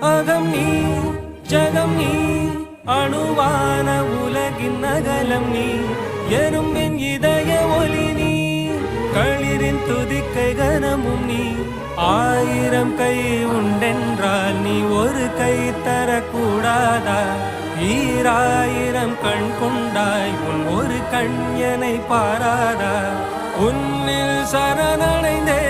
அகம் நீ ஜகம் நீ அணுவான உலகின் அகலம் நீ எறும்பின் இதய ஒலி நீ களிரின் துதிக்கை கனமும் நீ ஆயிரம் கை உண்டென்றால் நீ ஒரு கை தரக்கூடாதா ஈராயிரம் கண் கொண்டாய் உன் ஒரு கண் என்னை பாராதா உன்னில் சரணடைந்தே